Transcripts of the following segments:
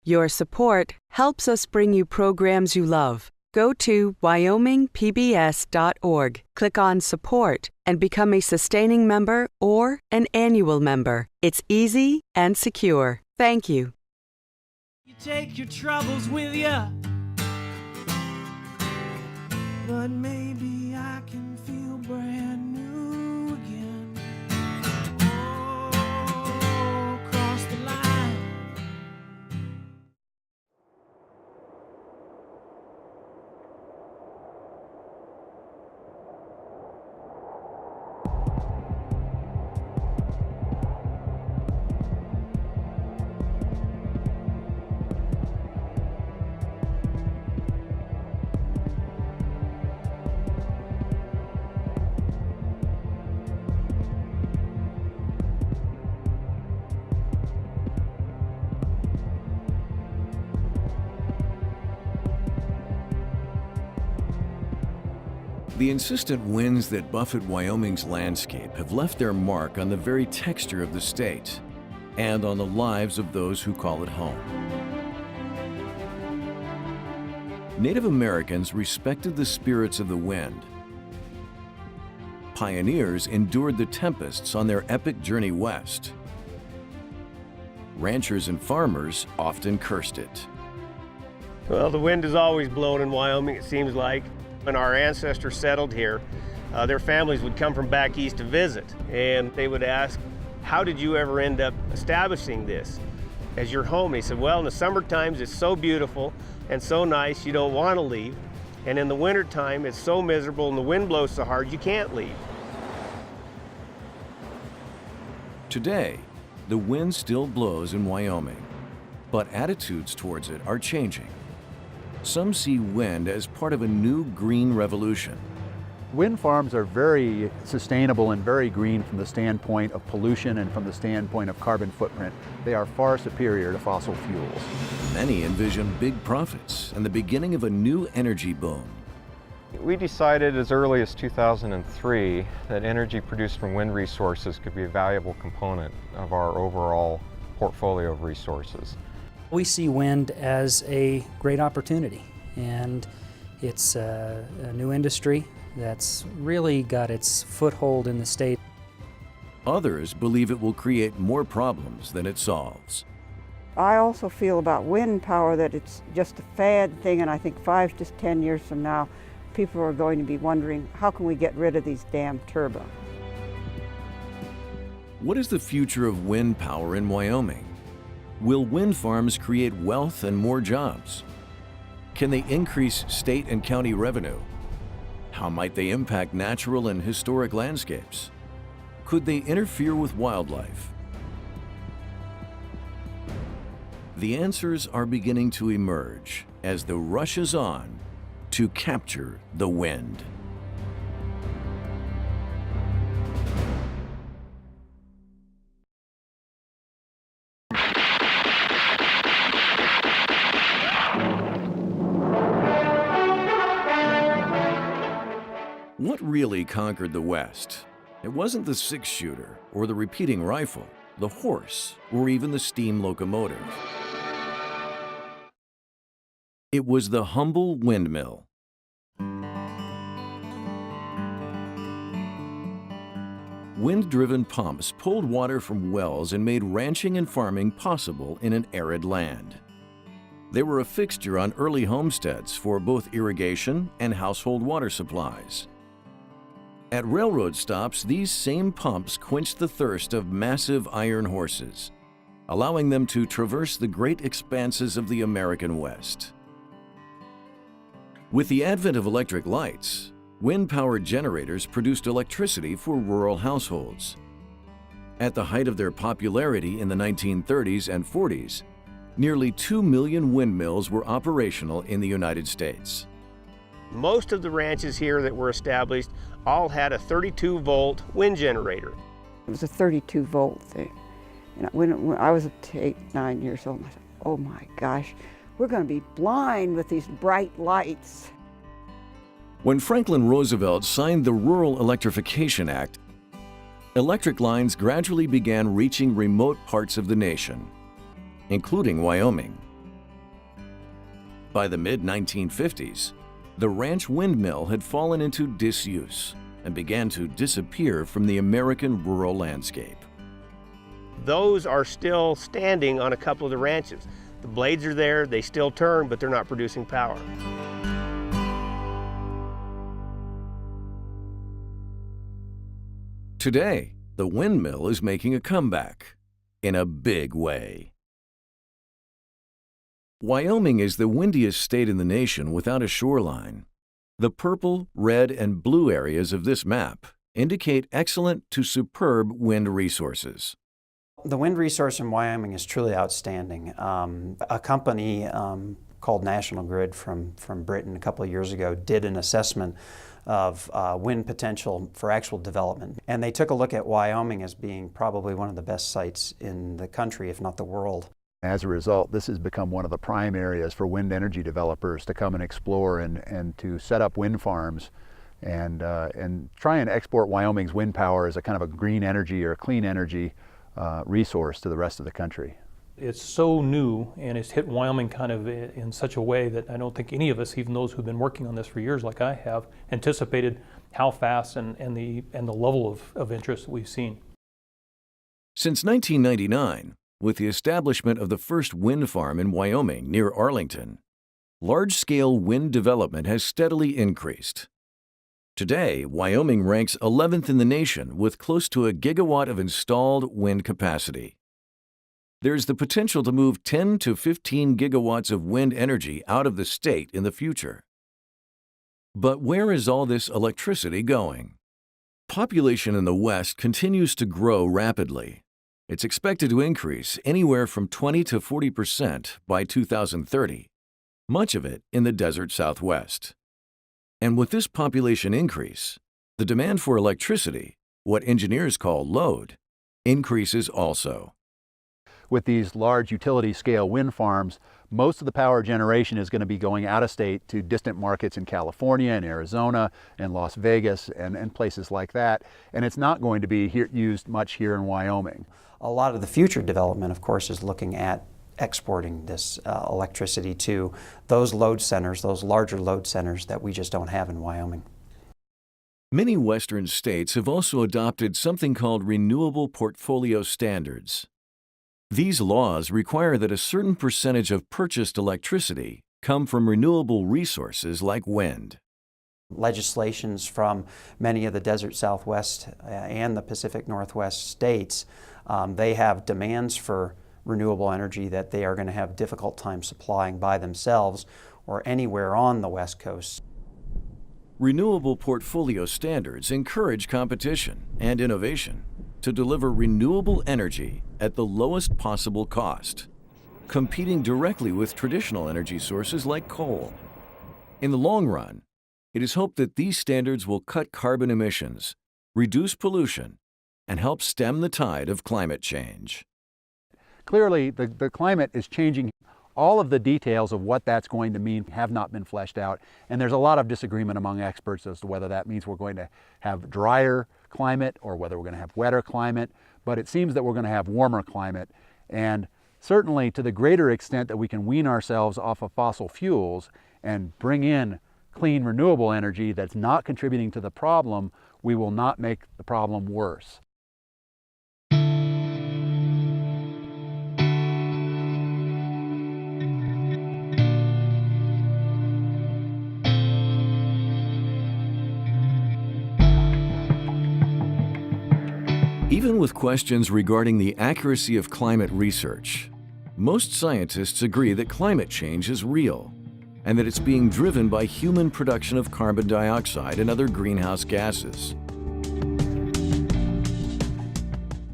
Your support helps us bring you programs you love. Go to wyomingpbs.org, click on Support, and become a sustaining member or an annual member. It's easy and secure. Thank you. You take your troubles with you, but maybe I can feel brand new again. Oh, cross the line. The insistent winds that buffet Wyoming's landscape have left their mark on the very texture of the state and on the lives of those who call it home. Native Americans respected the spirits of the wind. Pioneers endured the tempests on their epic journey west. Ranchers and farmers often cursed it. Well, the wind has always blown in Wyoming, it seems like. When our ancestors settled here, their families would come from back east to visit, and they would ask, how did you ever end up establishing this as your home? And he said, well, in the summer times it's so beautiful and so nice you don't want to leave, and in the winter time it's so miserable and the wind blows so hard you can't leave. Today, the wind still blows in Wyoming, but attitudes towards it are changing. Some see wind as part of a new green revolution. Wind farms are very sustainable and very green from the standpoint of pollution and from the standpoint of carbon footprint. They are far superior to fossil fuels. Many envision big profits and the beginning of a new energy boom. We decided as early as 2003 that energy produced from wind resources could be a valuable component of our overall portfolio of resources. We see wind as a great opportunity, and it's a new industry that's really got its foothold in the state. Others believe it will create more problems than it solves. I also feel about wind power that it's just a fad thing, and I think 5 to 10 years from now, people are going to be wondering, how can we get rid of these damn turbines? What is the future of wind power in Wyoming? Will wind farms create wealth and more jobs? Can they increase state and county revenue? How might they impact natural and historic landscapes? Could they interfere with wildlife? The answers are beginning to emerge as the rush is on to capture the wind. What really conquered the West? It wasn't the six-shooter or the repeating rifle, the horse, or even the steam locomotive. It was the humble windmill. Wind-driven pumps pulled water from wells and made ranching and farming possible in an arid land. They were a fixture on early homesteads for both irrigation and household water supplies. At railroad stops, these same pumps quenched the thirst of massive iron horses, allowing them to traverse the great expanses of the American West. With the advent of electric lights, wind-powered generators produced electricity for rural households. At the height of their popularity in the 1930s and 40s, nearly 2 million windmills were operational in the United States. Most of the ranches here that were established all had a 32-volt wind generator. It was a 32-volt thing. And when I was 8, 9 years old, I said, oh my gosh, we're going to be blind with these bright lights. When Franklin Roosevelt signed the Rural Electrification Act, electric lines gradually began reaching remote parts of the nation, including Wyoming. By the mid-1950s, the ranch windmill had fallen into disuse and began to disappear from the American rural landscape. Those are still standing on a couple of the ranches. The blades are there, they still turn, but they're not producing power. Today, the windmill is making a comeback in a big way. Wyoming is the windiest state in the nation without a shoreline. The purple, red, and blue areas of this map indicate excellent to superb wind resources. The wind resource in Wyoming is truly outstanding. A company called National Grid from Britain a couple of years ago did an assessment of wind potential for actual development. And they took a look at Wyoming as being probably one of the best sites in the country, if not the world. As a result, this has become one of the prime areas for wind energy developers to come and explore and to set up wind farms and try and export Wyoming's wind power as a kind of a green energy or a clean energy resource to the rest of the country. It's so new, and it's hit Wyoming kind of in such a way that I don't think any of us, even those who've been working on this for years like I have, anticipated how fast and the level of interest that we've seen. Since 1999, with the establishment of the first wind farm in Wyoming near Arlington, large-scale wind development has steadily increased. Today, Wyoming ranks 11th in the nation with close to 1 gigawatt of installed wind capacity. There's the potential to move 10 to 15 gigawatts of wind energy out of the state in the future. But where is all this electricity going? Population in the West continues to grow rapidly. It's expected to increase anywhere from 20 to 40% by 2030, much of it in the desert Southwest. And with this population increase, the demand for electricity, what engineers call load, increases also. With these large utility-scale wind farms, most of the power generation is going to be going out of state to distant markets in California and Arizona and Las Vegas and places like that, and it's not going to be used much here in Wyoming. A lot of the future development, of course, is looking at exporting this electricity to those load centers, those larger load centers that we just don't have in Wyoming. Many Western states have also adopted something called renewable portfolio standards. These laws require that a certain percentage of purchased electricity come from renewable resources like wind. Legislations from many of the desert Southwest and the Pacific Northwest states, they have demands for renewable energy that they are going to have difficult time supplying by themselves or anywhere on the West Coast. Renewable portfolio standards encourage competition and innovation to deliver renewable energy at the lowest possible cost, competing directly with traditional energy sources like coal. In the long run, it is hoped that these standards will cut carbon emissions, reduce pollution, and help stem the tide of climate change. Clearly, the climate is changing. All of the details of what that's going to mean have not been fleshed out, and there's a lot of disagreement among experts as to whether that means we're going to have drier climate or whether we're going to have wetter climate, but it seems that we're going to have warmer climate, and certainly to the greater extent that we can wean ourselves off of fossil fuels and bring in clean renewable energy that's not contributing to the problem, we will not make the problem worse. Even with questions regarding the accuracy of climate research, most scientists agree that climate change is real and that it's being driven by human production of carbon dioxide and other greenhouse gases.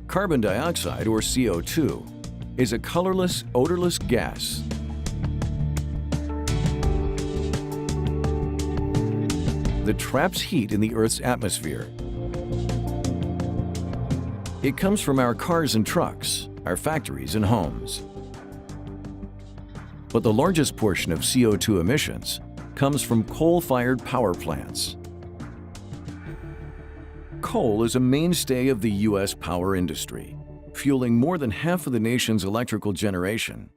Carbon dioxide, or CO2, is a colorless, odorless gas that traps heat in the Earth's atmosphere. It comes from our cars and trucks, our factories and homes. But the largest portion of CO2 emissions comes from coal-fired power plants. Coal is a mainstay of the U.S. power industry, fueling more than half of the nation's electrical generation.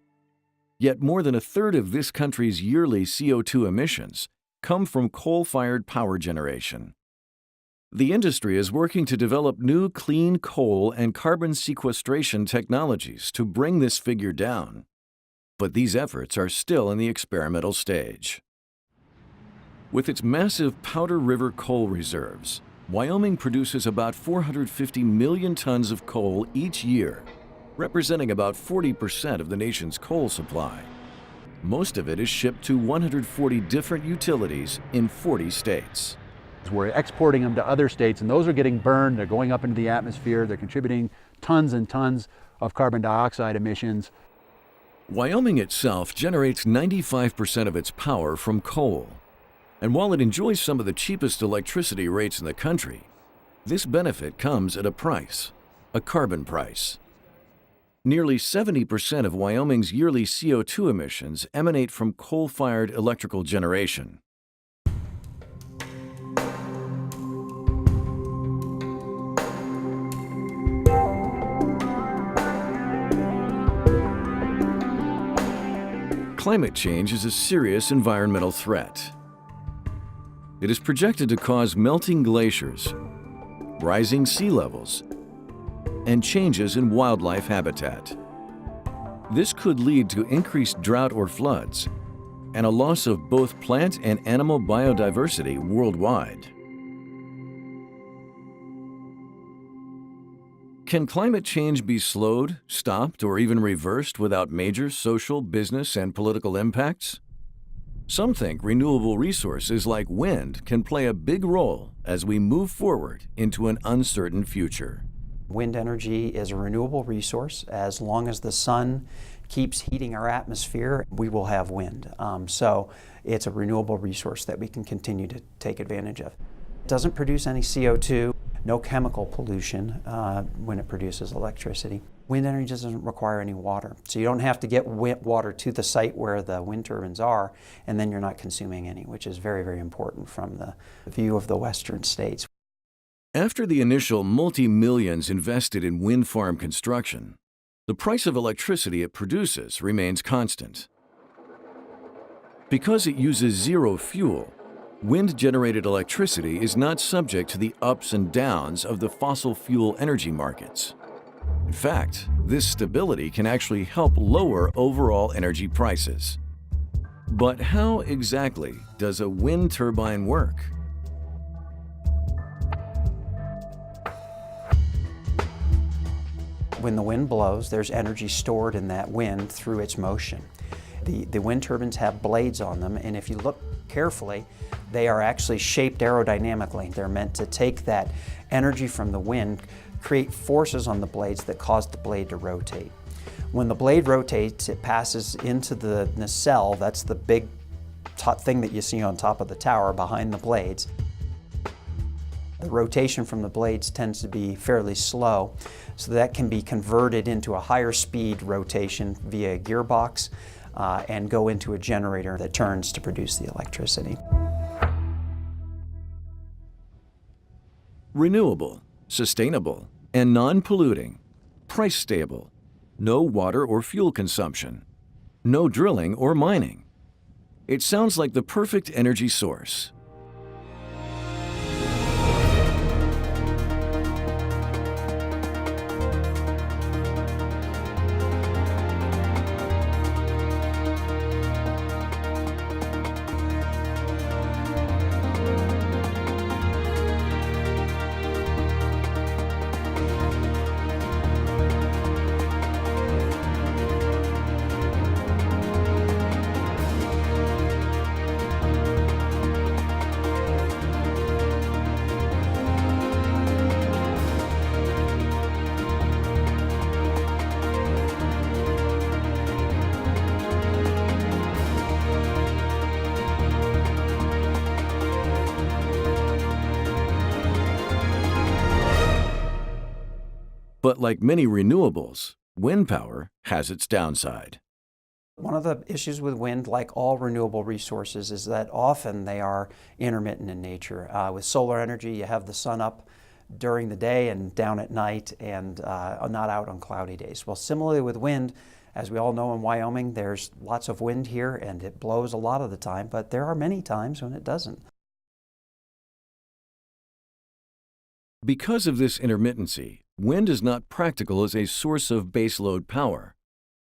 Yet more than a third of this country's yearly CO2 emissions come from coal-fired power generation. The industry is working to develop new clean coal and carbon sequestration technologies to bring this figure down. But these efforts are still in the experimental stage. With its massive Powder River coal reserves, Wyoming produces about 450 million tons of coal each year, representing about 40% of the nation's coal supply. Most of it is shipped to 140 different utilities in 40 states. We're exporting them to other states, and those are getting burned. They're going up into the atmosphere. They're contributing tons and tons of carbon dioxide emissions. Wyoming itself generates 95% of its power from coal. And while it enjoys some of the cheapest electricity rates in the country, this benefit comes at a price, a carbon price. Nearly 70% of Wyoming's yearly CO2 emissions emanate from coal-fired electrical generation. Climate change is a serious environmental threat. It is projected to cause melting glaciers, rising sea levels, and changes in wildlife habitat. This could lead to increased drought or floods and a loss of both plant and animal biodiversity worldwide. Can climate change be slowed, stopped, or even reversed without major social, business, and political impacts? Some think renewable resources like wind can play a big role as we move forward into an uncertain future. Wind energy is a renewable resource. As long as the sun keeps heating our atmosphere, we will have wind. So it's a renewable resource that we can continue to take advantage of. It doesn't produce any CO2, no chemical pollution when it produces electricity. Wind energy doesn't require any water, so you don't have to get water to the site where the wind turbines are, and then you're not consuming any, which is very, very important from the view of the western states. After the initial multi-millions invested in wind farm construction, the price of electricity it produces remains constant. Because it uses zero fuel, wind-generated electricity is not subject to the ups and downs of the fossil fuel energy markets. In fact, this stability can actually help lower overall energy prices. But how exactly does a wind turbine work? When the wind blows, there's energy stored in that wind through its motion. The wind turbines have blades on them, and if you look carefully, they are actually shaped aerodynamically. They're meant to take that energy from the wind, create forces on the blades that cause the blade to rotate. When the blade rotates, it passes into the nacelle. That's the big thing that you see on top of the tower behind the blades. The rotation from the blades tends to be fairly slow, so that can be converted into a higher speed rotation via a gearbox and go into a generator that turns to produce the electricity. Renewable, sustainable, and non-polluting, price stable, no water or fuel consumption, no drilling or mining. It sounds like the perfect energy source. But like many renewables, wind power has its downside. One of the issues with wind, like all renewable resources, is that often they are intermittent in nature. With solar energy, you have the sun up during the day and down at night and not out on cloudy days. Well, similarly with wind, As we all know, in Wyoming, there's lots of wind here and it blows a lot of the time, but there are many times when it doesn't. Because of this intermittency, wind is not practical as a source of baseload power,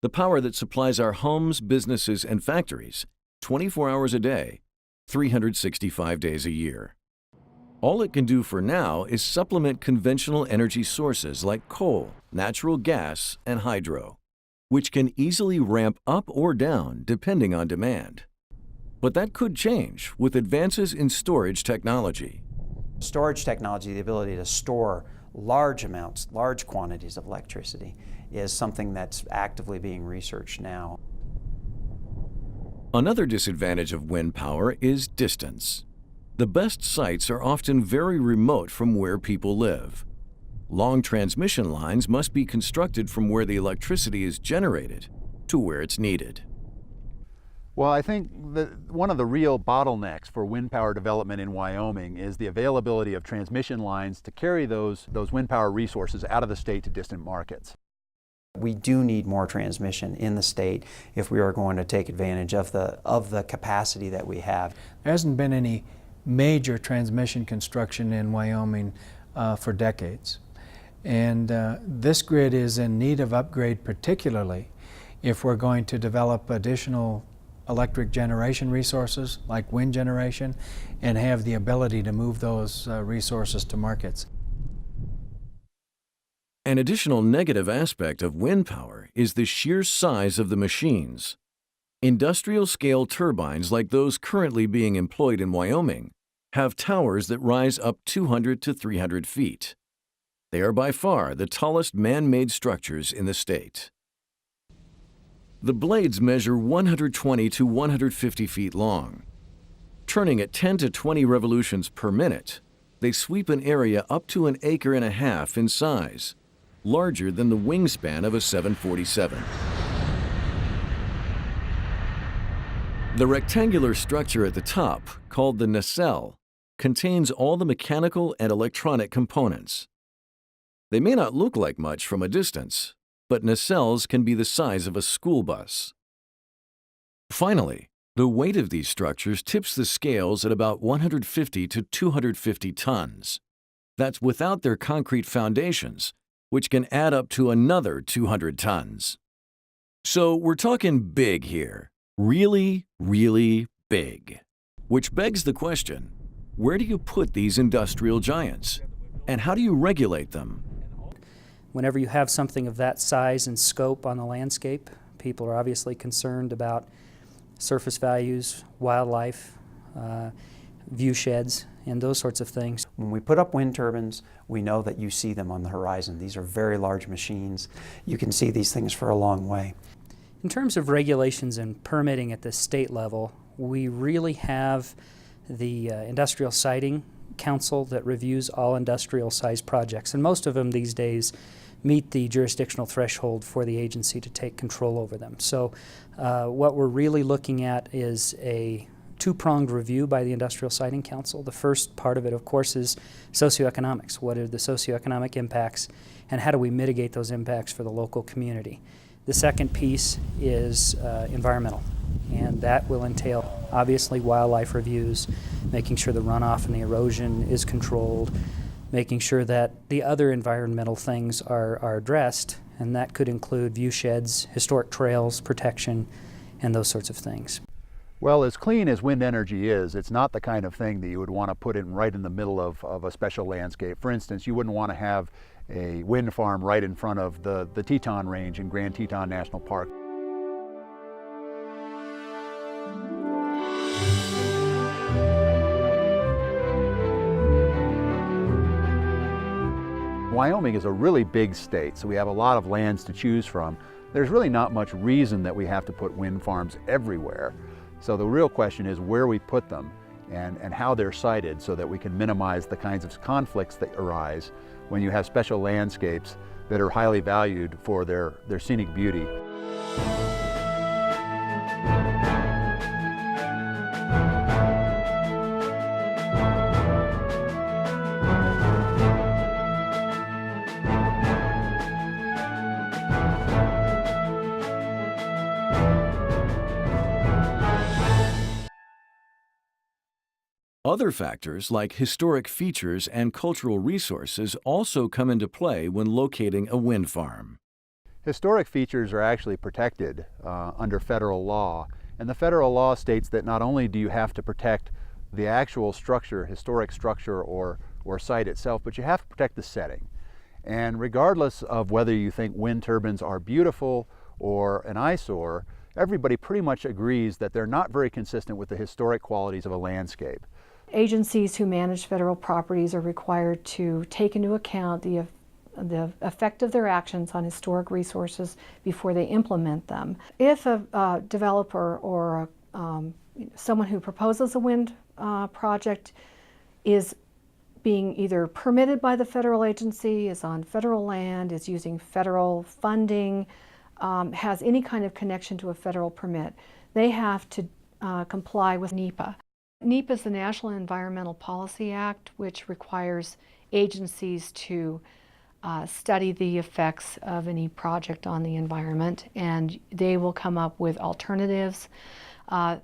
the power that supplies our homes, businesses, and factories 24 hours a day, 365 days a year. All it can do for now is supplement conventional energy sources like coal, natural gas, and hydro, which can easily ramp up or down depending on demand. But that could change with advances in storage technology. Storage technology, the ability to store large amounts, large quantities of electricity, is something that's actively being researched now. Another disadvantage of wind power is distance. The best sites are often very remote from where people live. Long transmission lines must be constructed from where the electricity is generated to where it's needed. Well, I think one of the real bottlenecks for wind power development in Wyoming is the availability of transmission lines to carry those wind power resources out of the state to distant markets. We do need more transmission in the state if we are going to take advantage of the capacity that we have. There hasn't been any major transmission construction in Wyoming for decades. And this grid is in need of upgrade, particularly if we're going to develop additional electric generation resources like wind generation and have the ability to move those resources to markets. An additional negative aspect of wind power is the sheer size of the machines. Industrial-scale turbines like those currently being employed in Wyoming have towers that rise up 200 to 300 feet. They are by far the tallest man-made structures in the state. The blades measure 120 to 150 feet long. Turning at 10 to 20 revolutions per minute, they sweep an area up to 1.5 acres in size, larger than the wingspan of a 747. The rectangular structure at the top, called the nacelle, contains all the mechanical and electronic components. They may not look like much from a distance, but nacelles can be the size of a school bus. Finally, the weight of these structures tips the scales at about 150 to 250 tons. That's without their concrete foundations, which can add up to another 200 tons. So we're talking big here. Really, really big. Which begs the question, where do you put these industrial giants? And how do you regulate them? Whenever you have something of that size and scope on the landscape, people are obviously concerned about surface values, wildlife, view sheds, and those sorts of things. When we put up wind turbines, we know that you see them on the horizon. These are very large machines. You can see these things for a long way. In terms of regulations and permitting at the state level, we really have the Industrial Siting Council that reviews all industrial-sized projects, and most of them these days meet the jurisdictional threshold for the agency to take control over them. So what we're really looking at is a two-pronged review by the Industrial Siting Council. The first part of it, of course, is socioeconomics. What are the socioeconomic impacts, and how do we mitigate those impacts for the local community? The second piece is environmental, and that will entail, obviously, wildlife reviews, making sure the runoff and the erosion is controlled, making sure that the other environmental things are addressed, and that could include view sheds, historic trails, protection, and those sorts of things. Well, as clean as wind energy is, it's not the kind of thing that you would want to put in right in the middle of a special landscape. For instance, you wouldn't want to have a wind farm right in front of the Teton Range in Grand Teton National Park. Wyoming is a really big state, so we have a lot of lands to choose from. There's really not much reason that we have to put wind farms everywhere. So the real question is where we put them and how they're sited so that we can minimize the kinds of conflicts that arise when you have special landscapes that are highly valued for their scenic beauty. Other factors like historic features and cultural resources also come into play when locating a wind farm. Historic features are actually protected under federal law, and the federal law states that not only do you have to protect the actual structure, historic structure or site itself, but you have to protect the setting. And regardless of whether you think wind turbines are beautiful or an eyesore, everybody pretty much agrees that they're not very consistent with the historic qualities of a landscape. Agencies who manage federal properties are required to take into account the effect of their actions on historic resources before they implement them. If a developer or someone who proposes a wind project is being either permitted by the federal agency, is on federal land, is using federal funding, has any kind of connection to a federal permit, they have to comply with NEPA. NEPA is the National Environmental Policy Act, which requires agencies to study the effects of any project on the environment, and they will come up with alternatives.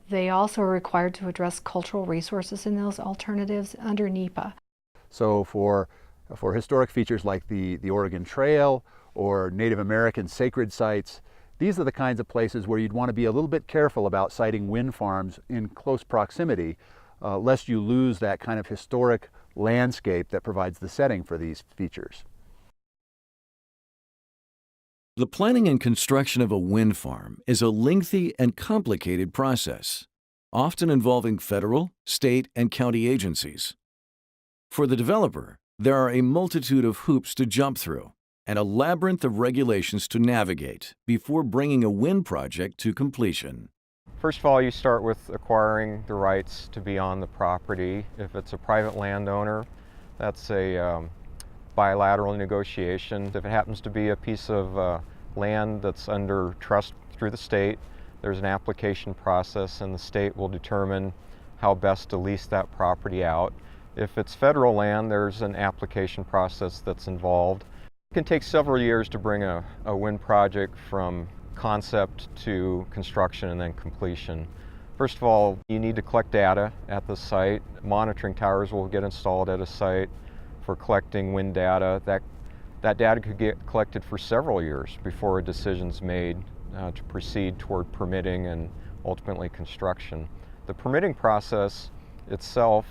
They also are required to address cultural resources in those alternatives under NEPA. So for historic features like the Oregon Trail or Native American sacred sites, these are the kinds of places where you'd want to be a little bit careful about siting wind farms in close proximity, lest you lose that kind of historic landscape that provides the setting for these features. The planning and construction of a wind farm is a lengthy and complicated process, often involving federal, state, and county agencies. For the developer, there are a multitude of hoops to jump through and a labyrinth of regulations to navigate before bringing a wind project to completion. First of all, you start with acquiring the rights to be on the property. If it's a private landowner, that's a bilateral negotiation. If it happens to be a piece of land that's under trust through the state, there's an application process and the state will determine how best to lease that property out. If it's federal land, there's an application process that's involved. It can take several years to bring a wind project from concept to construction and then completion. First of all, you need to collect data at the site. Monitoring towers will get installed at a site for collecting wind data. That data could get collected for several years before a decision's made to proceed toward permitting and ultimately construction. The permitting process itself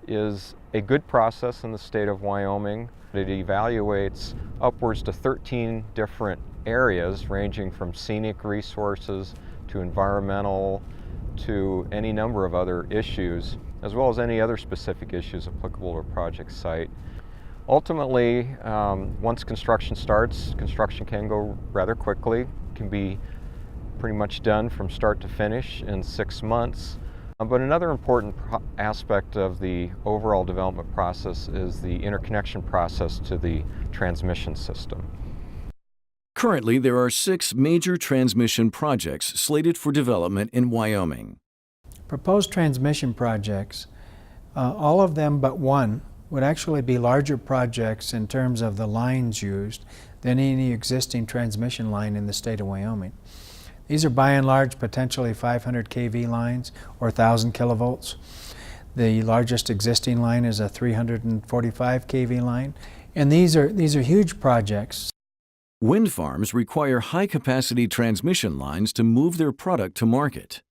is a good process in the state of Wyoming. It evaluates upwards to 13 different areas ranging from scenic resources to environmental to any number of other issues, as well as any other specific issues applicable to a project site. Ultimately, once construction starts, construction can go rather quickly. It can be pretty much done from start to finish in 6 months. But another important aspect of the overall development process is the interconnection process to the transmission system. Currently, there are 6 major transmission projects slated for development in Wyoming. Proposed transmission projects, all of them but one, would actually be larger projects in terms of the lines used than any existing transmission line in the state of Wyoming. These are by and large potentially 500 kV lines or 1,000 kilovolts. The largest existing line is a 345 kV line, and these are huge projects. Wind farms require high-capacity transmission lines to move their product to market.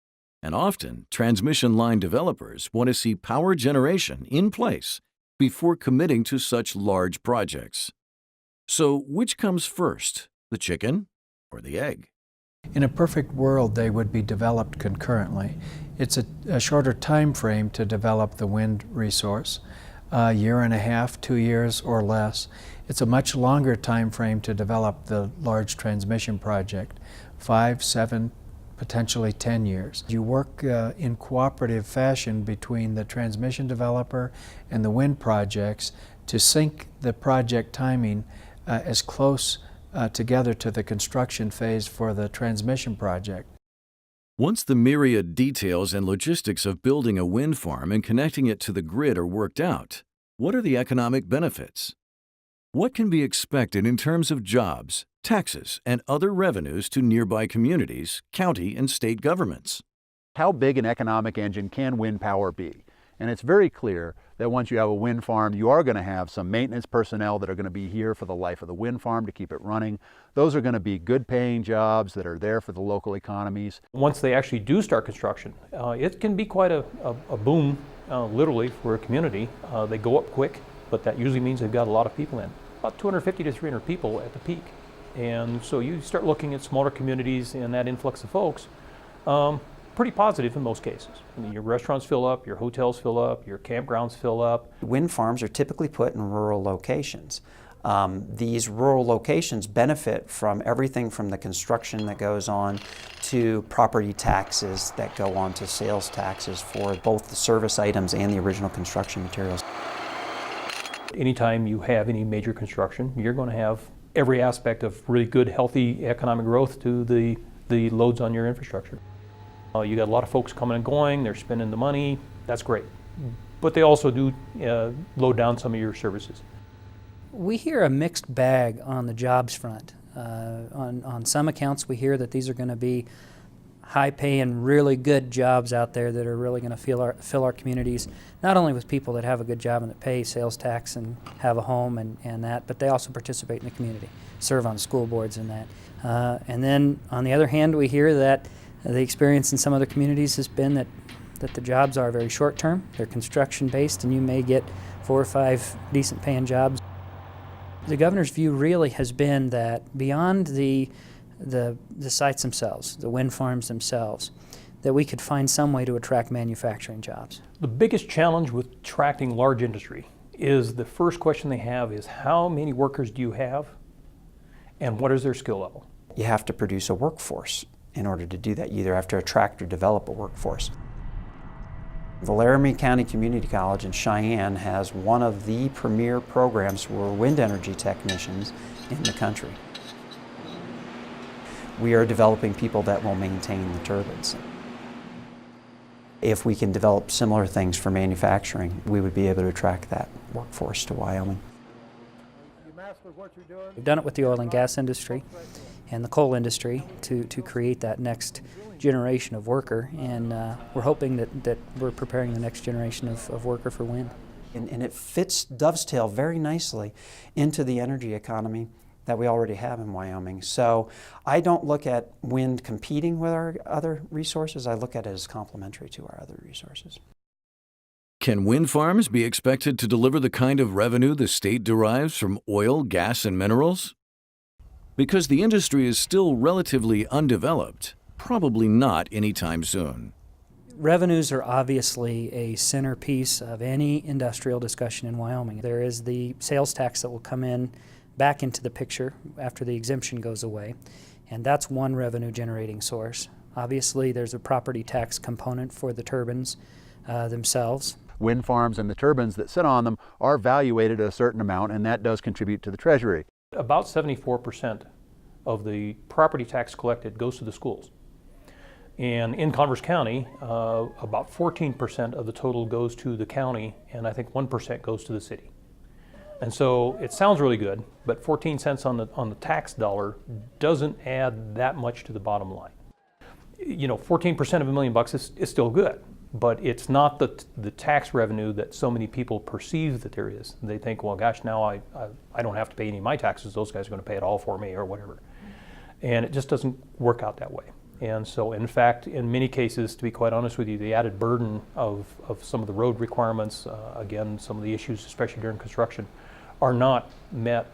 And often, transmission line developers want to see power generation in place before committing to such large projects. So, which comes first, the chicken or the egg? In a perfect world, they would be developed concurrently. It's a shorter time frame to develop the wind resource, a year and a half, 2 years or less. It's a much longer time frame to develop the large transmission project, 5, 7, potentially 10 years. You work in cooperative fashion between the transmission developer and the wind projects to sync the project timing as close together to the construction phase for the transmission project. Once the myriad details and logistics of building a wind farm and connecting it to the grid are worked out, what are the economic benefits? What can be expected in terms of jobs, taxes, and other revenues to nearby communities, county and state governments? How big an economic engine can wind power be? And it's very clear that once you have a wind farm, you are going to have some maintenance personnel that are going to be here for the life of the wind farm to keep it running. Those are going to be good paying jobs that are there for the local economies. Once they actually do start construction, it can be quite a boom, literally, for a community. They go up quick, but that usually means they've got a lot of people in. About 250 to 300 people at the peak. And so you start looking at smaller communities and that influx of folks, pretty positive in most cases. I mean, your restaurants fill up, your hotels fill up, your campgrounds fill up. Wind farms are typically put in rural locations. These rural locations benefit from everything from the construction that goes on to property taxes that go on to sales taxes for both the service items and the original construction materials. Anytime you have any major construction, you're going to have every aspect of really good, healthy economic growth to the loads on your infrastructure. You got a lot of folks coming and going, they're spending the money, that's great. But they also do load down some of your services. We hear a mixed bag on the jobs front. On some accounts we hear that these are going to be high-paying, really good jobs out there that are really going to fill our communities, not only with people that have a good job and that pay sales tax and have a home and that, but they also participate in the community, serve on school boards and that. And then on the other hand, we hear that the experience in some other communities has been that the jobs are very short-term, they're construction-based, and you may get 4 or 5 decent-paying jobs. The governor's view really has been that beyond the sites themselves, the wind farms themselves, that we could find some way to attract manufacturing jobs. The biggest challenge with attracting large industry is the first question they have is how many workers do you have and what is their skill level? You have to produce a workforce. In order to do that, you either have to attract or develop a workforce. The Laramie County Community College in Cheyenne has one of the premier programs for wind energy technicians in the country. We are developing people that will maintain the turbines. If we can develop similar things for manufacturing, we would be able to attract that workforce to Wyoming. We've done it with the oil and gas industry and the coal industry to create that next generation of worker, and we're hoping that we're preparing the next generation of worker for wind. And it dovetail very nicely into the energy economy that we already have in Wyoming. So I don't look at wind competing with our other resources, I look at it as complementary to our other resources. Can wind farms be expected to deliver the kind of revenue the state derives from oil, gas, and minerals? Because the industry is still relatively undeveloped, probably not anytime soon. Revenues are obviously a centerpiece of any industrial discussion in Wyoming. There is the sales tax that will come in back into the picture after the exemption goes away, and that's one revenue generating source. Obviously there's a property tax component for the turbines themselves. Wind farms and the turbines that sit on them are valuated at a certain amount, and that does contribute to the treasury. About 74% of the property tax collected goes to the schools. And in Converse County, about 14% of the total goes to the county, and I think 1% goes to the city. And so it sounds really good, but 14 cents on the tax dollar doesn't add that much to the bottom line. You know, 14% of $1 million is still good, but it's not the tax revenue that so many people perceive that there is. They think, well, gosh, now I don't have to pay any of my taxes. Those guys are going to pay it all for me or whatever. And it just doesn't work out that way. And so, in fact, in many cases, to be quite honest with you, the added burden of some of the road requirements, again, some of the issues, especially during construction, are not met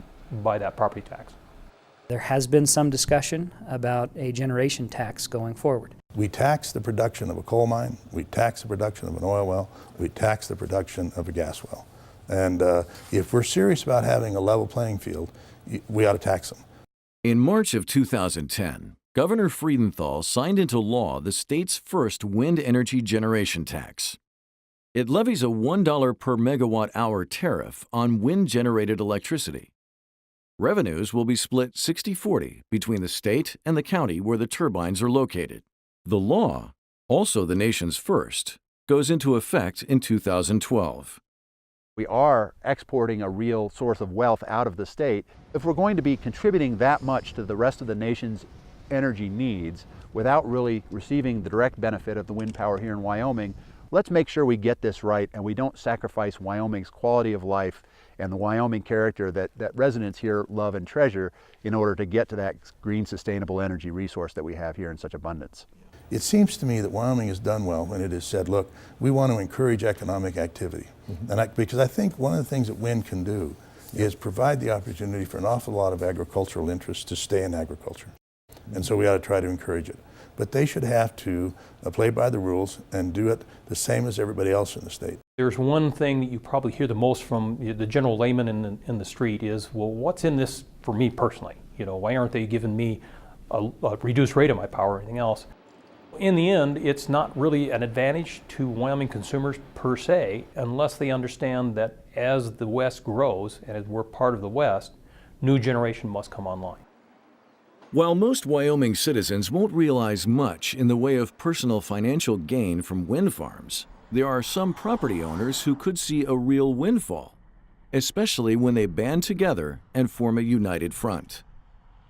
by that property tax. There has been some discussion about a generation tax going forward. We tax the production of a coal mine, we tax the production of an oil well, we tax the production of a gas well. And if we're serious about having a level playing field, we ought to tax them. In March of 2010, Governor Friedenthal signed into law the state's first wind energy generation tax. It levies a $1 per megawatt-hour tariff on wind-generated electricity. Revenues will be split 60-40 between the state and the county where the turbines are located. The law, also the nation's first, goes into effect in 2012. We are exporting a real source of wealth out of the state. If we're going to be contributing that much to the rest of the nation's energy needs without really receiving the direct benefit of the wind power here in Wyoming, let's make sure we get this right and we don't sacrifice Wyoming's quality of life and the Wyoming character that residents here love and treasure in order to get to that green, sustainable energy resource that we have here in such abundance. It seems to me that Wyoming has done well when it has said, look, we want to encourage economic activity. Because I think one of the things that wind can do is provide the opportunity for an awful lot of agricultural interests to stay in agriculture. And so we ought to try to encourage it. But they should have to play by the rules and do it the same as everybody else in the state. There's one thing that you probably hear the most from the general layman in the street is, well, what's in this for me personally? You know, why aren't they giving me a reduced rate of my power or anything else? In the end, it's not really an advantage to Wyoming consumers per se, unless they understand that as the West grows, and as we're part of the West, new generation must come online. While most Wyoming citizens won't realize much in the way of personal financial gain from wind farms, there are some property owners who could see a real windfall, especially when they band together and form a united front.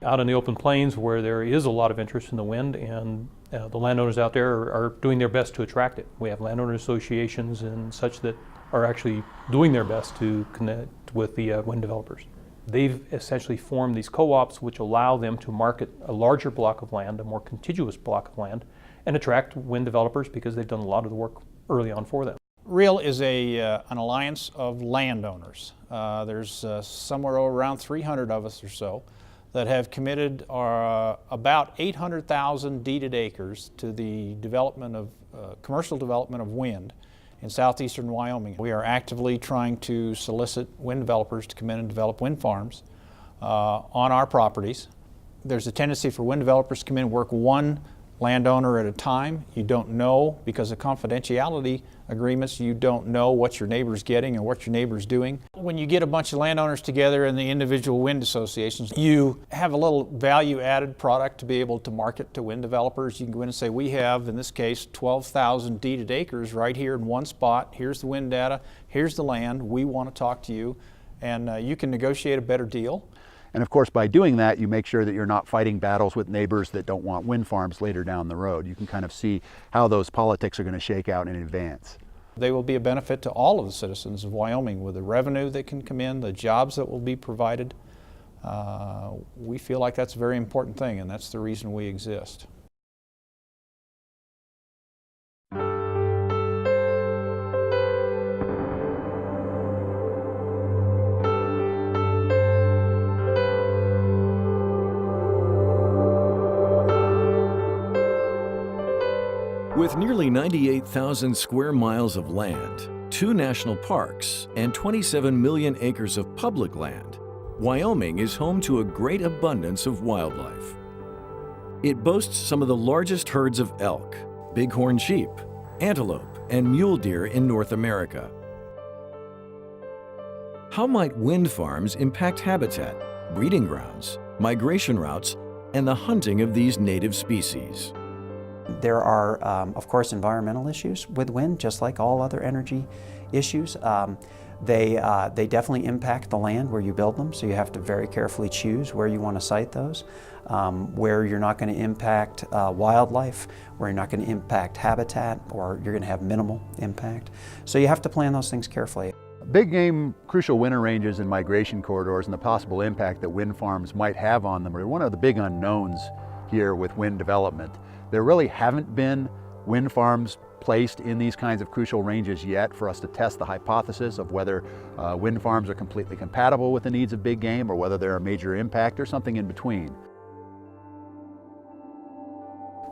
Out in the open plains where there is a lot of interest in the wind, and the landowners out there are doing their best to attract it. We have landowner associations and such that are actually doing their best to connect with the wind developers. They've essentially formed these co-ops which allow them to market a larger block of land, a more contiguous block of land, and attract wind developers because they've done a lot of the work early on for them. REAL is an alliance of landowners. There's somewhere around 300 of us or so that have committed about 800,000 deeded acres to the development of commercial development of wind in southeastern Wyoming. We are actively trying to solicit wind developers to come in and develop wind farms on our properties. There's a tendency for wind developers to come in and work one landowner at a time. You don't know, because of confidentiality agreements, you don't know what your neighbor's getting or what your neighbor's doing. When you get a bunch of landowners together in the individual wind associations, you have a little value-added product to be able to market to wind developers. You can go in and say, we have, in this case, 12,000 deeded acres right here in one spot. Here's the wind data, here's the land, we want to talk to you, and you can negotiate a better deal. And of course, by doing that, you make sure that you're not fighting battles with neighbors that don't want wind farms later down the road. You can kind of see how those politics are going to shake out in advance. They will be a benefit to all of the citizens of Wyoming with the revenue that can come in, the jobs that will be provided. We feel like that's a very important thing, and that's the reason we exist. With nearly 98,000 square miles of land, 2 national parks, and 27 million acres of public land, Wyoming is home to a great abundance of wildlife. It boasts some of the largest herds of elk, bighorn sheep, antelope, and mule deer in North America. How might wind farms impact habitat, breeding grounds, migration routes, and the hunting of these native species? There are, of course, environmental issues with wind, just like all other energy issues. They definitely impact the land where you build them, so you have to very carefully choose where you want to site those, where you're not going to impact wildlife, where you're not going to impact habitat, or you're going to have minimal impact. So you have to plan those things carefully. Big game crucial winter ranges and migration corridors and the possible impact that wind farms might have on them are one of the big unknowns here with wind development. There really haven't been wind farms placed in these kinds of crucial ranges yet for us to test the hypothesis of whether wind farms are completely compatible with the needs of big game or whether they're a major impact or something in between.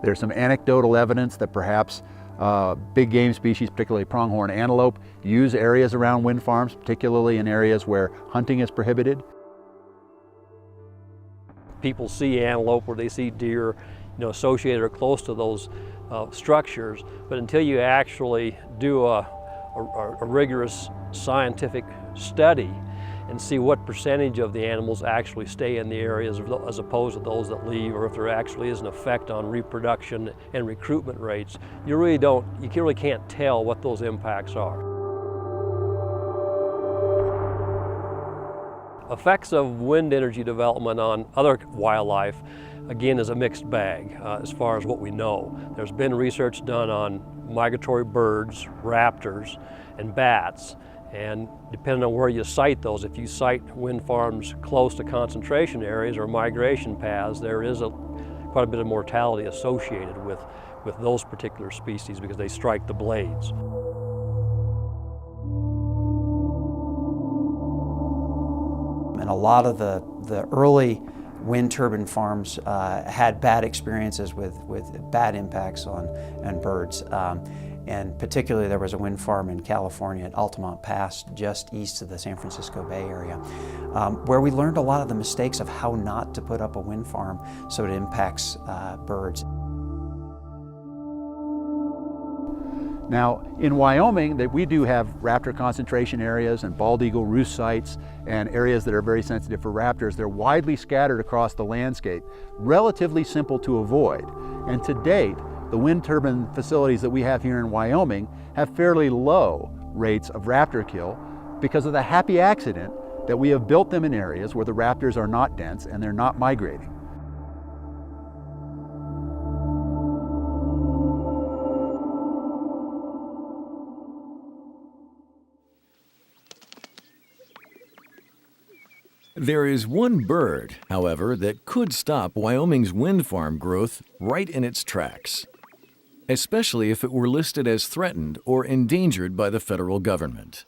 There's some anecdotal evidence that perhaps big game species, particularly pronghorn antelope, use areas around wind farms, particularly in areas where hunting is prohibited. People see antelope or they see deer, associated or close to those structures, but until you actually do a rigorous scientific study and see what percentage of the animals actually stay in the areas as opposed to those that leave, or if there actually is an effect on reproduction and recruitment rates, you really can't tell what those impacts are. Effects of wind energy development on other wildlife, again, is a mixed bag as far as what we know. There's been research done on migratory birds, raptors, and bats. And depending on where you site those, if you site wind farms close to concentration areas or migration paths, there is quite a bit of mortality associated with those particular species because they strike the blades. And a lot of the early wind turbine farms had bad experiences with bad impacts on birds. And particularly there was a wind farm in California at Altamont Pass, just east of the San Francisco Bay Area, where we learned a lot of the mistakes of how not to put up a wind farm so it impacts birds. Now, in Wyoming, we do have raptor concentration areas and bald eagle roost sites and areas that are very sensitive for raptors. They're widely scattered across the landscape, relatively simple to avoid. And to date, the wind turbine facilities that we have here in Wyoming have fairly low rates of raptor kill because of the happy accident that we have built them in areas where the raptors are not dense and they're not migrating. There is one bird, however, that could stop Wyoming's wind farm growth right in its tracks, especially if it were listed as threatened or endangered by the federal government.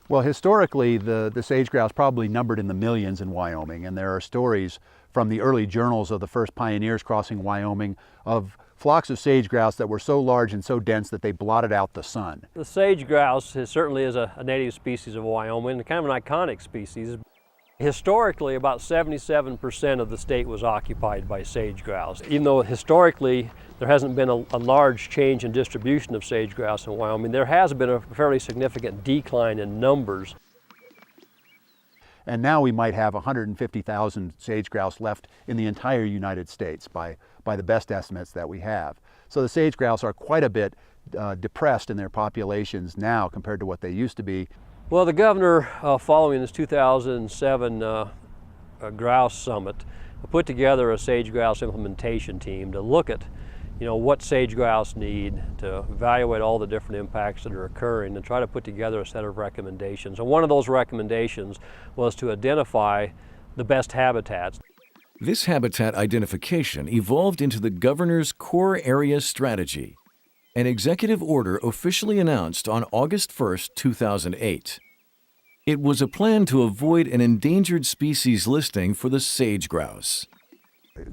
Well, historically, the sage grouse probably numbered in the millions in Wyoming, and there are stories from the early journals of the first pioneers crossing Wyoming of flocks of sage grouse that were so large and so dense that they blotted out the sun. The sage grouse certainly is a native species of Wyoming, kind of an iconic species. Historically, about 77% of the state was occupied by sage grouse. Even though historically there hasn't been a large change in distribution of sage grouse in Wyoming, there has been a fairly significant decline in numbers. And now we might have 150,000 sage grouse left in the entire United States by the best estimates that we have. So the sage grouse are quite a bit depressed in their populations now compared to what they used to be. Well, the governor, following this 2007 grouse summit, put together a sage grouse implementation team to look at, what sage grouse need, to evaluate all the different impacts that are occurring, and try to put together a set of recommendations. And one of those recommendations was to identify the best habitats. This habitat identification evolved into the governor's core area strategy, an executive order officially announced on August 1, 2008. It was a plan to avoid an endangered species listing for the sage grouse.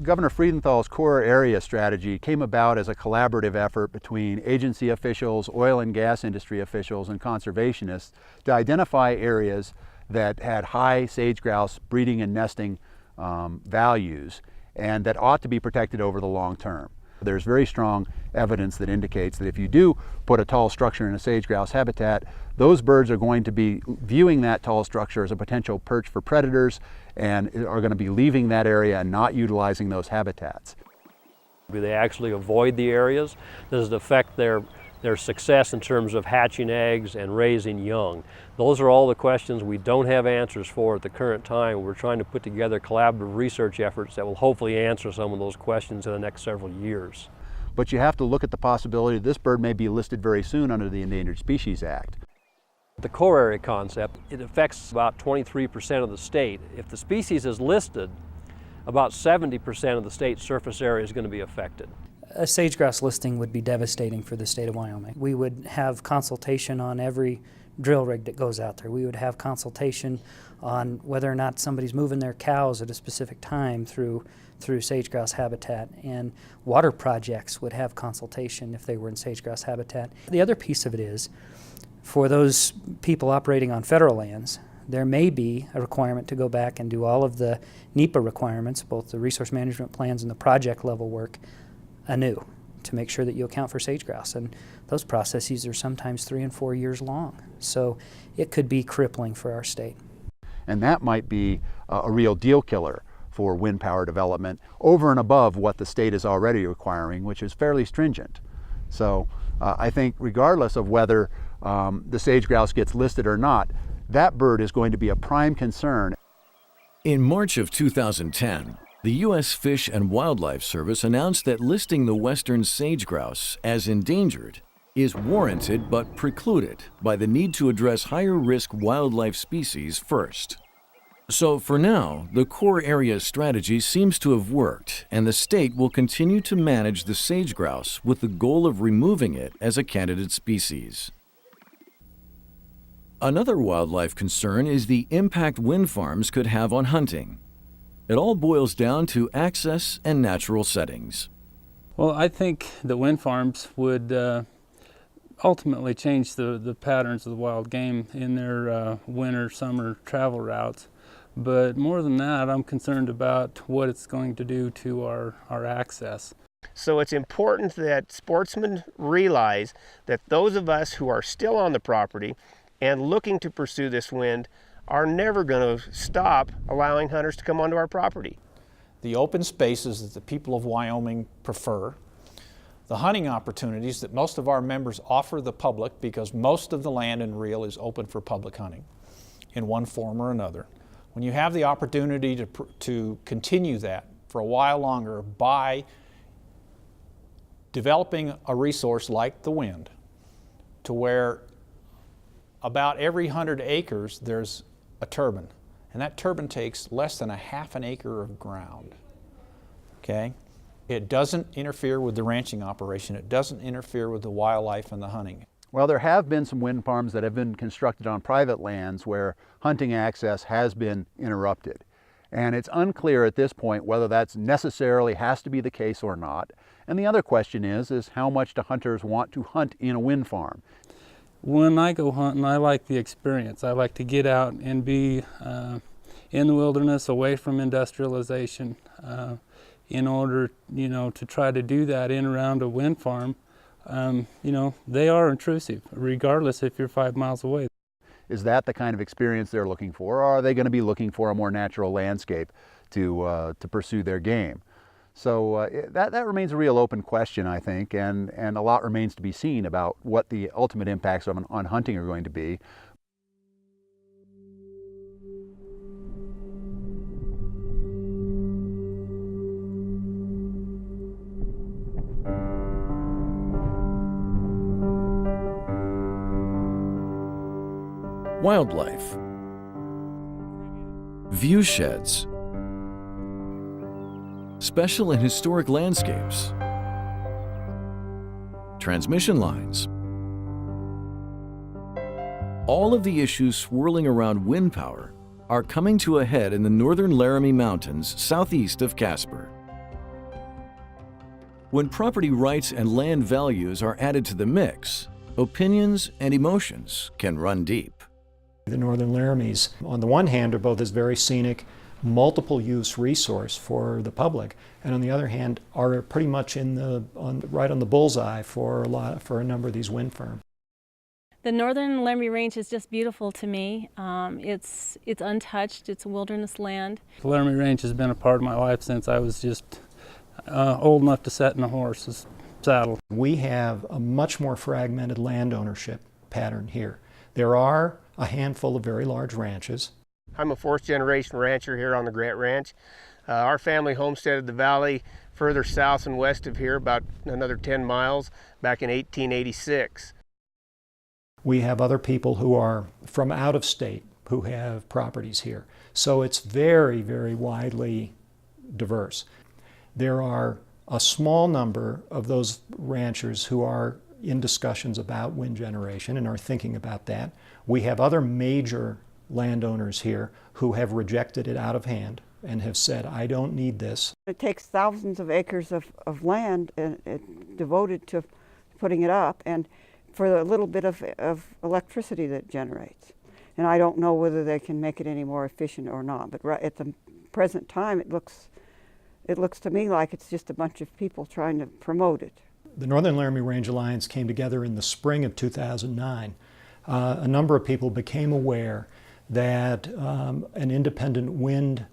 Governor Friedenthal's core area strategy came about as a collaborative effort between agency officials, oil and gas industry officials, and conservationists to identify areas that had high sage grouse breeding and nesting values and that ought to be protected over the long term. There's very strong evidence that indicates that if you do put a tall structure in a sage grouse habitat, those birds are going to be viewing that tall structure as a potential perch for predators and are going to be leaving that area and not utilizing those habitats. Do they actually avoid the areas? Does it affect their success in terms of hatching eggs and raising young? Those are all the questions we don't have answers for at the current time. We're trying to put together collaborative research efforts that will hopefully answer some of those questions in the next several years. But you have to look at the possibility that this bird may be listed very soon under the Endangered Species Act. The core area concept, it affects about 23% of the state. If the species is listed, about 70% of the state's surface area is going to be affected. A sage grouse listing would be devastating for the state of Wyoming. We would have consultation on every drill rig that goes out there. We would have consultation on whether or not somebody's moving their cows at a specific time through sage grouse habitat, and water projects would have consultation if they were in sage grouse habitat. The other piece of it is, for those people operating on federal lands, there may be a requirement to go back and do all of the NEPA requirements, both the resource management plans and the project level work, anew to make sure that you account for sage grouse. And those processes are sometimes 3 and 4 years long. So it could be crippling for our state. And that might be a real deal killer for wind power development over and above what the state is already requiring, which is fairly stringent. So I think regardless of whether the sage grouse gets listed or not, that bird is going to be a prime concern. In March of 2010, the U.S. Fish and Wildlife Service announced that listing the western sage-grouse as endangered is warranted but precluded by the need to address higher-risk wildlife species first. So for now, the core area strategy seems to have worked, and the state will continue to manage the sage-grouse with the goal of removing it as a candidate species. Another wildlife concern is the impact wind farms could have on hunting. It all boils down to access and natural settings. Well, I think the wind farms would ultimately change the patterns of the wild game in their winter, summer travel routes. But more than that, I'm concerned about what it's going to do to our access. So it's important that sportsmen realize that those of us who are still on the property and looking to pursue this wind are never going to stop allowing hunters to come onto our property. The open spaces that the people of Wyoming prefer, the hunting opportunities that most of our members offer the public, because most of the land in Reel is open for public hunting in one form or another. When you have the opportunity to continue that for a while longer by developing a resource like the wind, to where about every 100 acres there's a turbine, and that turbine takes less than a half an acre of ground. Okay? It doesn't interfere with the ranching operation. It doesn't interfere with the wildlife and the hunting. Well, there have been some wind farms that have been constructed on private lands where hunting access has been interrupted. And it's unclear at this point whether that's necessarily has to be the case or not. And the other question is how much do hunters want to hunt in a wind farm? When I go hunting, I like the experience. I like to get out and be in the wilderness, away from industrialization. In order, to try to do that in around a wind farm, they are intrusive, regardless if you're 5 miles away. Is that the kind of experience they're looking for, or are they going to be looking for a more natural landscape to pursue their game? So that remains a real open question, I think, and a lot remains to be seen about what the ultimate impacts on hunting are going to be. Wildlife, view sheds, special and historic landscapes, transmission lines. All of the issues swirling around wind power are coming to a head in the Northern Laramie Mountains southeast of Casper. When property rights and land values are added to the mix, opinions and emotions can run deep. The Northern Laramies, on the one hand, are both this very scenic, multiple use resource for the public, and on the other hand are pretty much right on the bullseye for a number of these wind farms. The Northern Laramie Range is just beautiful to me. It's untouched. It's a wilderness land. The Laramie Range has been a part of my life since I was just old enough to sit in a horse's saddle. We have a much more fragmented land ownership pattern here. There are a handful of very large ranches. I'm a fourth-generation rancher here on the Grant Ranch. Our family homesteaded the valley further south and west of here, about another 10 miles, back in 1886. We have other people who are from out of state who have properties here. So it's very, very widely diverse. There are a small number of those ranchers who are in discussions about wind generation and are thinking about that. We have other major landowners here who have rejected it out of hand and have said, I don't need this. It takes thousands of acres of land devoted to putting it up, and for the little bit of electricity that it generates. And I don't know whether they can make it any more efficient or not, but right at the present time it looks to me like it's just a bunch of people trying to promote it. The Northern Laramie Range Alliance came together in the spring of 2009. A number of people became aware that an independent wind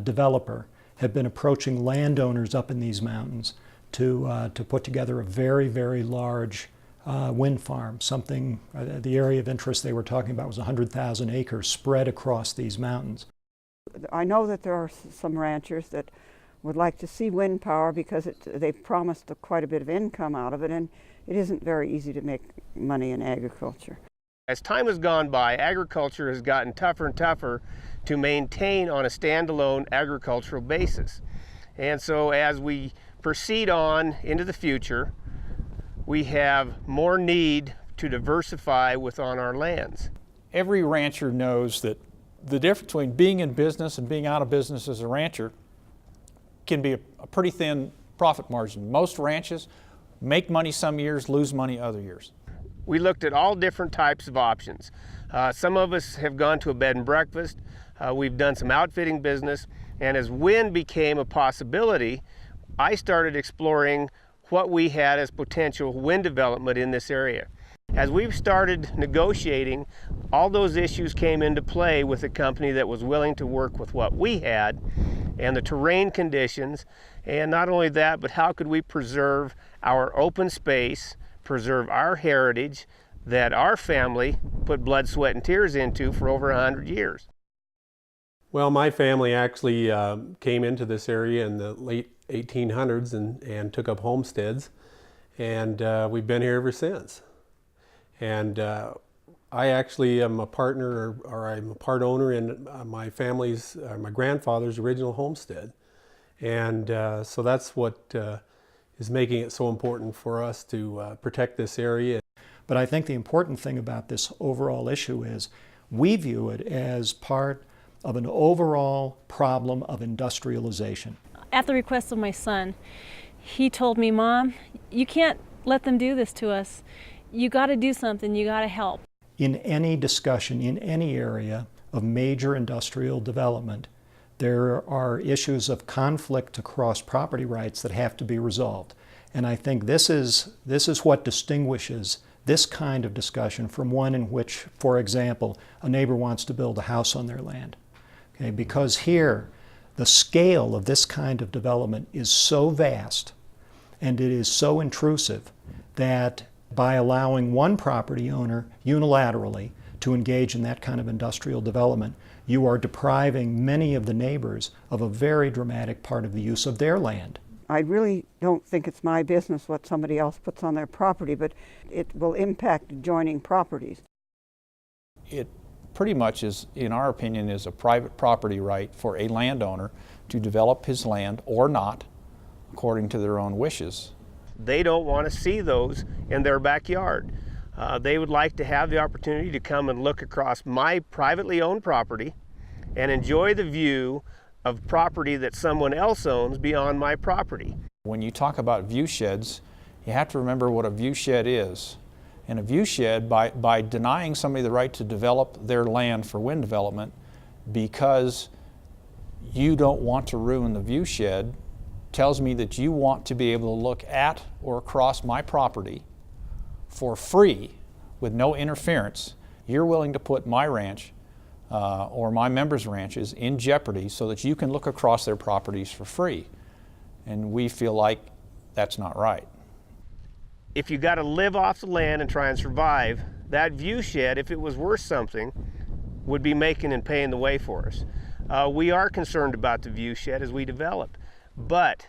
developer had been approaching landowners up in these mountains to put together a very, very large wind farm. Something, the area of interest they were talking about was 100,000 acres spread across these mountains. I know that there are some ranchers that would like to see wind power because they've promised quite a bit of income out of it, and it isn't very easy to make money in agriculture. As time has gone by, agriculture has gotten tougher and tougher to maintain on a standalone agricultural basis. And so as we proceed on into the future, we have more need to diversify on our lands. Every rancher knows that the difference between being in business and being out of business as a rancher can be a pretty thin profit margin. Most ranches make money some years, lose money other years. We looked at all different types of options. Some of us have gone to a bed and breakfast. We've done some outfitting business, and as wind became a possibility, I started exploring what we had as potential wind development in this area. As we've started negotiating, all those issues came into play with a company that was willing to work with what we had and the terrain conditions, and not only that, but how could we preserve our open space, preserve our heritage that our family put blood, sweat, and tears into for over 100 years. Well, my family actually came into this area in the late 1800s and took up homesteads, and we've been here ever since. And I actually am a partner, or I'm a part owner in my family's, my grandfather's original homestead. And so that's what is making it so important for us to protect this area. But I think the important thing about this overall issue is we view it as part of an overall problem of industrialization. At the request of my son, he told me, "Mom, you can't let them do this to us. You got to do something, you got to help." In any discussion, in any area of major industrial development, there are issues of conflict across property rights that have to be resolved. And I think this is what distinguishes this kind of discussion from one in which, for example, a neighbor wants to build a house on their land. Okay? Because here, the scale of this kind of development is so vast and it is so intrusive that by allowing one property owner unilaterally to engage in that kind of industrial development, you are depriving many of the neighbors of a very dramatic part of the use of their land. I really don't think it's my business what somebody else puts on their property, but it will impact adjoining properties. It pretty much is, in our opinion, is a private property right for a landowner to develop his land or not, according to their own wishes. They don't want to see those in their backyard. They would like to have the opportunity to come and look across my privately owned property and enjoy the view of property that someone else owns beyond my property. When you talk about view sheds, you have to remember what a view shed is. And a view shed, by denying somebody the right to develop their land for wind development because you don't want to ruin the view shed, tells me that you want to be able to look at or across my property for free with no interference. You're willing to put my ranch or my members' ranches in jeopardy so that you can look across their properties for free. And we feel like that's not right. If you got to live off the land and try and survive, that view shed, if it was worth something, would be making and paying the way for us. We are concerned about the view shed as we develop, but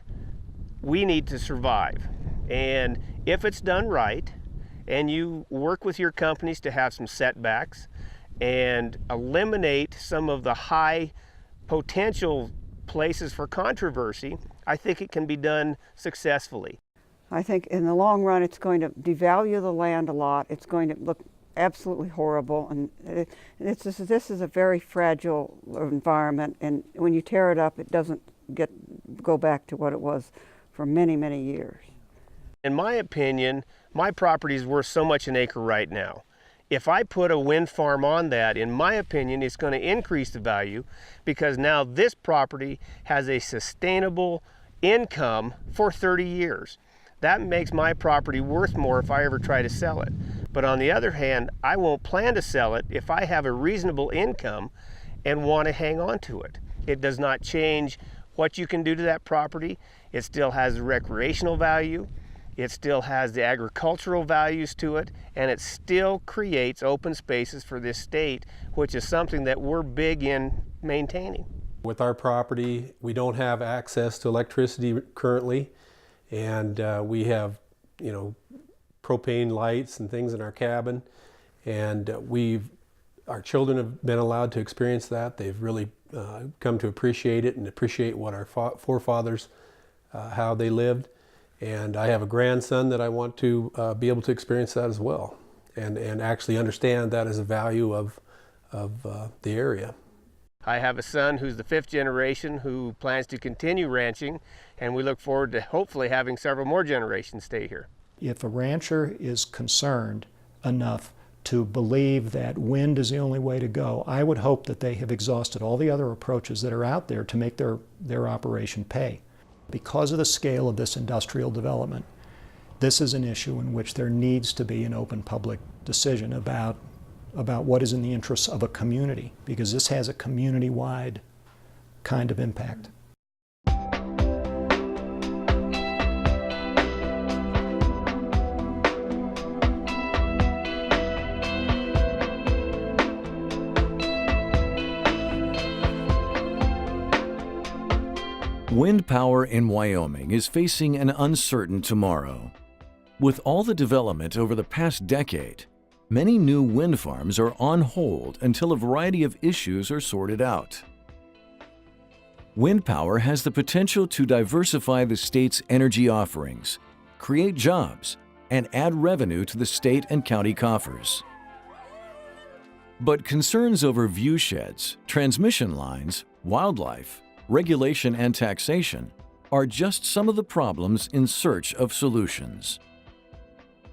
we need to survive. And if it's done right, and you work with your companies to have some setbacks and eliminate some of the high potential places for controversy, I think it can be done successfully. I think in the long run it's going to devalue the land a lot. It's going to look absolutely horrible, and this is a very fragile environment, and when you tear it up it doesn't go back to what it was for many, many years. In my opinion, my property is worth so much an acre right now. If I put a wind farm on that, in my opinion, it's going to increase the value because now this property has a sustainable income for 30 years. That makes my property worth more if I ever try to sell it. But on the other hand, I won't plan to sell it if I have a reasonable income and want to hang on to it. It does not change what you can do to that property. It still has the recreational value. It still has the agricultural values to it, and it still creates open spaces for this state, which is something that we're big in maintaining. With our property, we don't have access to electricity currently, and we have, propane lights and things in our cabin, and our children have been allowed to experience that. They've really come to appreciate it and appreciate what our forefathers, how they lived. And I have a grandson that I want to be able to experience that as well, and actually understand that as a value of the area. I have a son who's the 5th generation who plans to continue ranching, and we look forward to hopefully having several more generations stay here. If a rancher is concerned enough to believe that wind is the only way to go, I would hope that they have exhausted all the other approaches that are out there to make their operation pay. Because of the scale of this industrial development, this is an issue in which there needs to be an open public decision about what is in the interests of a community, because this has a community-wide kind of impact. Wind power in Wyoming is facing an uncertain tomorrow. With all the development over the past decade, many new wind farms are on hold until a variety of issues are sorted out. Wind power has the potential to diversify the state's energy offerings, create jobs, and add revenue to the state and county coffers. But concerns over view sheds, transmission lines, wildlife, regulation, and taxation are just some of the problems in search of solutions.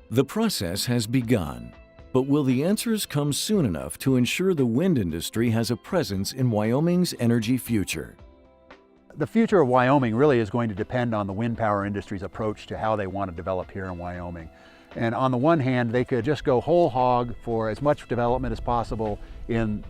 The process has begun, but will the answers come soon enough to ensure the wind industry has a presence in Wyoming's energy future? The future of Wyoming really is going to depend on the wind power industry's approach to how they want to develop here in Wyoming. And on the one hand, they could just go whole hog for as much development as possible in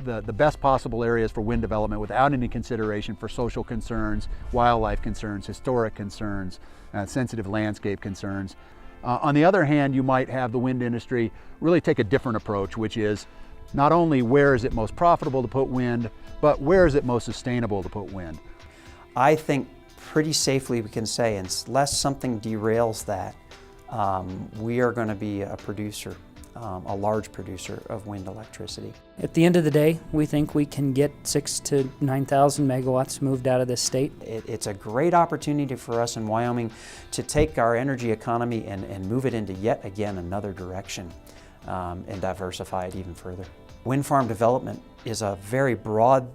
the best possible areas for wind development without any consideration for social concerns, wildlife concerns, historic concerns, sensitive landscape concerns. On the other hand, you might have the wind industry really take a different approach, which is not only where is it most profitable to put wind, but where is it most sustainable to put wind. I think pretty safely we can say, unless something derails that, we are going to be a producer, a large producer of wind electricity. At the end of the day, we think we can get 6,000 to 9,000 megawatts moved out of this state. It's a great opportunity for us in Wyoming to take our energy economy and move it into yet again another direction and diversify it even further. Wind farm development is a very broad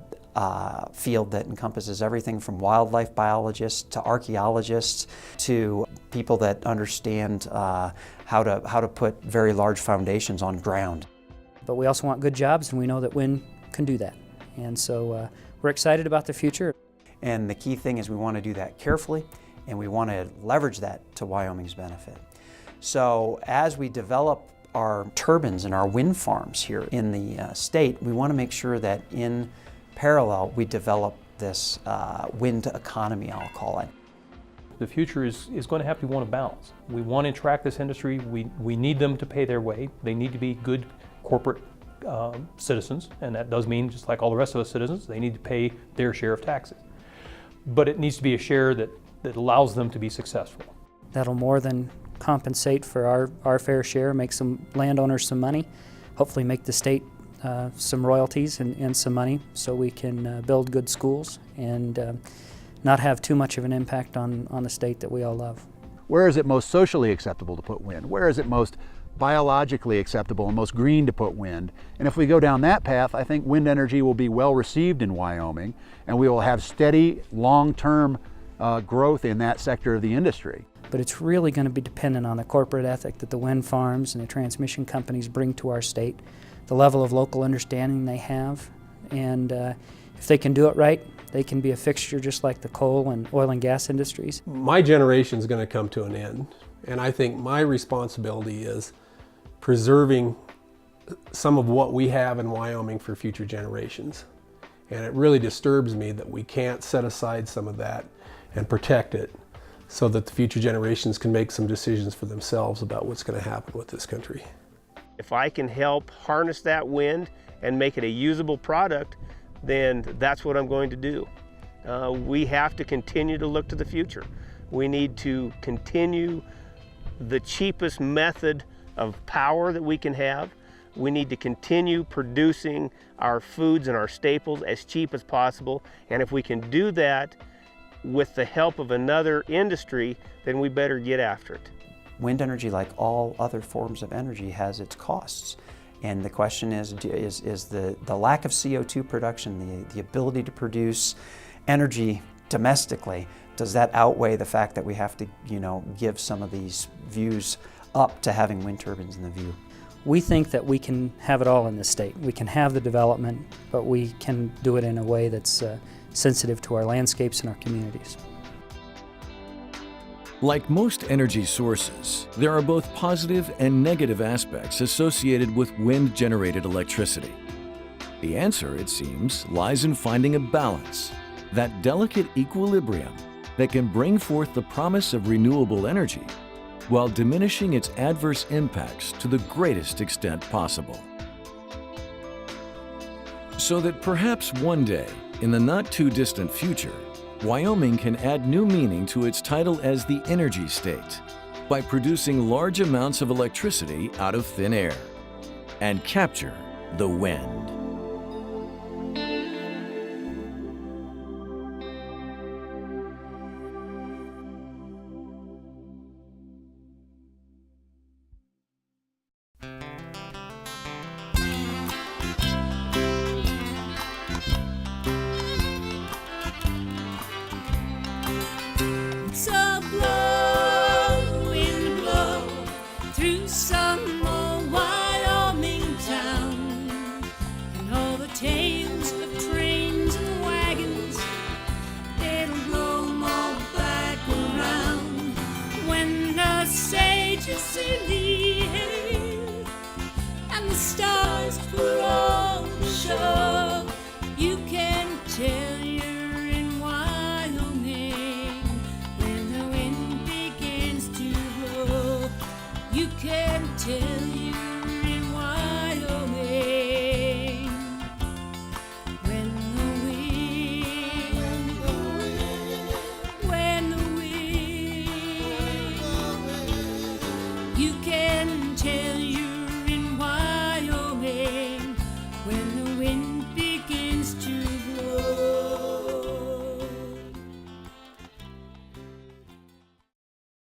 field that encompasses everything from wildlife biologists to archaeologists to people that understand how to put very large foundations on ground. But we also want good jobs, and we know that wind can do that. And so we're excited about the future. And the key thing is we want to do that carefully, and we want to leverage that to Wyoming's benefit. So as we develop our turbines and our wind farms here in the state, we want to make sure that in parallel we develop this wind economy, I'll call it. The future is going to have to be one of balance. We want to attract this industry. We need them to pay their way. They need to be good corporate citizens, and that does mean, just like all the rest of us citizens, they need to pay their share of taxes. But it needs to be a share that allows them to be successful. That'll more than compensate for our fair share, make some landowners some money, hopefully make the state some royalties and some money so we can build good schools and not have too much of an impact on the state that we all love. Where is it most socially acceptable to put wind? Where is it most biologically acceptable and most green to put wind? And if we go down that path, I think wind energy will be well received in Wyoming, and we will have steady, long-term growth in that sector of the industry. But it's really going to be dependent on the corporate ethic that the wind farms and the transmission companies bring to our state, the level of local understanding they have, and if they can do it right, they can be a fixture just like the coal and oil and gas industries. My generation is going to come to an end, and I think my responsibility is preserving some of what we have in Wyoming for future generations. And it really disturbs me that we can't set aside some of that and protect it so that the future generations can make some decisions for themselves about what's going to happen with this country. If I can help harness that wind and make it a usable product, then that's what I'm going to do. We have to continue to look to the future. We need to continue the cheapest method of power that we can have. We need to continue producing our foods and our staples as cheap as possible. And if we can do that with the help of another industry, then we better get after it. Wind energy, like all other forms of energy, has its costs. And the question is the lack of CO2 production, the ability to produce energy domestically, does that outweigh the fact that we have to, give some of these views up to having wind turbines in the view? We think that we can have it all in this state. We can have the development, but we can do it in a way that's sensitive to our landscapes and our communities. Like most energy sources, there are both positive and negative aspects associated with wind-generated electricity. The answer, it seems, lies in finding a balance, that delicate equilibrium that can bring forth the promise of renewable energy while diminishing its adverse impacts to the greatest extent possible. So that perhaps one day, in the not-too-distant future, Wyoming can add new meaning to its title as the energy state by producing large amounts of electricity out of thin air and capture the wind.